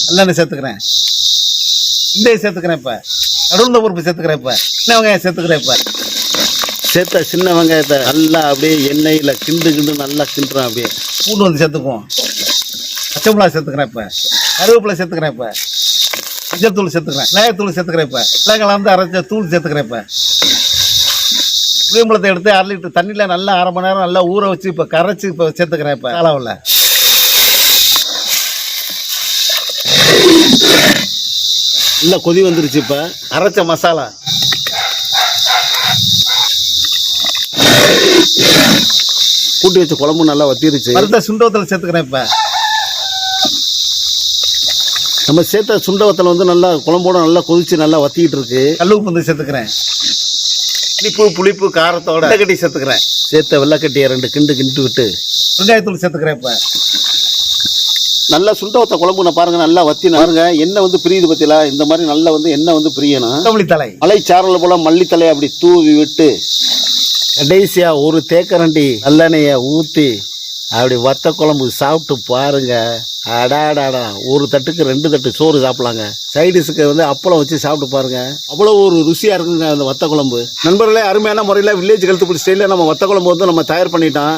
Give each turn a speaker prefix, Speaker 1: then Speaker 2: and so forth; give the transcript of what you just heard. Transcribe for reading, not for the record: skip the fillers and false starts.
Speaker 1: நல்லெண்ணெய் சேர்த்துக்கிறேன். வெந்தயம் சேர்த்துக்கிறேன். இப்போ நடுவுள்ள பருப்பு சேர்த்துக்கிறேன். இப்போ சின்ன வெங்காயம் சேர்த்துக்கிறேன். இப்போ
Speaker 2: சேர்த்த சின்ன வெங்காயத்தை நல்லா அப்படியே எண்ணெயில் கிண்டு நல்லா கிண்டுறோம். அப்படியே
Speaker 1: பூண்டு வந்து சேர்த்துக்குவோம். பச்சை மிளகாய் சேர்த்துக்கிறேன். இப்போ கருவேப்பிலை சேர்த்துக்கிறேன். இப்போ மஞ்சள் தூள் சேர்த்துக்கிறேன். மிளகாய் சேர்த்துக்கிறேன். இப்போ மிளகாய் வந்து அரைச்ச தூள் சேர்த்துக்கிறேன். இப்போ புளியம்பழத்தை எடுத்து 1/2 லிட்டர் தண்ணியில் நல்லா 1/2 மணி நேரம் நல்லா ஊற வச்சு இப்போ கரைச்சி இப்போ சேர்த்துக்கிறேன். இப்போ காலாவில்
Speaker 2: நல்லா கொதி வந்துருச்சு. இப்போ
Speaker 1: அரைச்ச மசாலா
Speaker 2: கூட்டி வச்ச குழம்பு நல்லா வத்திருச்சு.
Speaker 1: வறுத்த சுண்டவத்தில் சேர்த்துக்கிறேன். இப்போ
Speaker 2: நம்ம சேர்த்த சுண்டவத்தில் வந்து நல்லா குழம்போட நல்லா கொதிச்சு நல்லா வத்திக்கிட்டு இருக்கு.
Speaker 1: கல் உப்பு வந்து சேர்த்துக்கிறேன். இனிப்பு புளிப்பு காரத்தோட வெள்ளைக்கட்டி சேர்த்துக்கிறேன்.
Speaker 2: சேர்த்த வெள்ளைக்கட்டியை 2 கிண்டு விட்டு
Speaker 1: வெங்காயத்தூள் சேர்த்துக்கிறேன். இப்போ
Speaker 2: நல்லா சுண்டவத்த குழம்பு நான் பாருங்க நல்லா வத்தி பாருங்க. எண்ணெய் வந்து பிரியுது பத்தியா, இந்த மாதிரி நல்லா வந்து எண்ணெய் வந்து பிரியணும்.
Speaker 1: கொத்தமல்லி தழை
Speaker 2: மலைச்சாரல் போல மல்லித்தலையை அப்படி தூவி விட்டு கடைசியா ஒரு தேக்கரண்டி நல்லெண்ணெயை ஊற்றி அப்படி வத்த குழம்பு சாப்பிட்டு பாருங்க. அடாடாடா, ஒரு தட்டுக்கு 2 தட்டு சோறு சாப்பிடலாங்க. சைடிஸுக்கு வந்து அப்பளம் வச்சு சாப்பிட்டு பாருங்க. அவ்வளோ ஒரு ருசியா இருக்குங்க அந்த வத்த குழம்பு. நண்பர்களே, அருமையான முறையில் வில்லேஜ் கழுத்துப்படி ஸ்டைலில் நம்ம வத்த குழம்பு வந்து நம்ம தயார் பண்ணிட்டோம்.